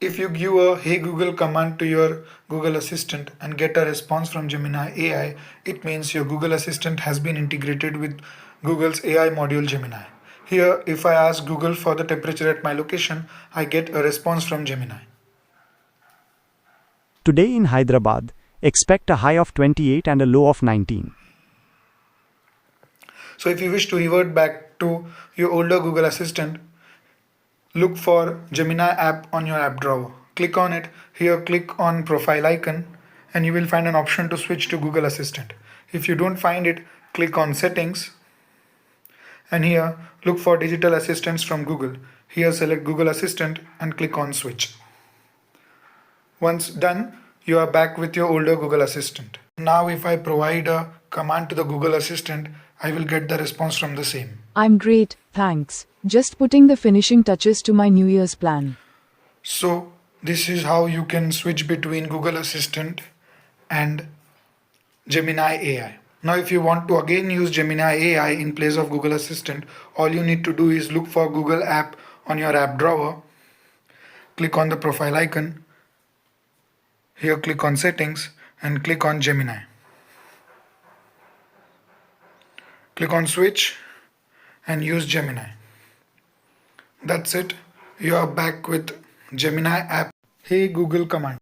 If you give a Hey Google command to your Google Assistant and get a response from Gemini AI, it means your Google Assistant has been integrated with Google's AI module Gemini. Here, if I ask Google for the temperature at my location, I get a response from Gemini. Today in Hyderabad, expect a high of 28 and a low of 19. So if you wish to revert back to your older Google Assistant, look for Gemini app on your app drawer. Click on it. Here click on profile icon and you will find an option to switch to Google Assistant. If you don't find it, click on settings and here look for digital assistants from Google. Here select Google Assistant and click on switch. Once done, you are back with your older Google Assistant. Now if I provide a command to the Google Assistant, I will get the response from the same. I'm great, thanks. Just putting the finishing touches to my New Year's plan. So this is how you can switch between Google Assistant and Gemini AI. Now if you want to again use Gemini AI in place of Google Assistant, all you need to do is look for Google app on your app drawer, click on the profile icon, here click on settings and click on Gemini. Click on switch and use Gemini. That's it. You are back with Gemini app. Hey Google command.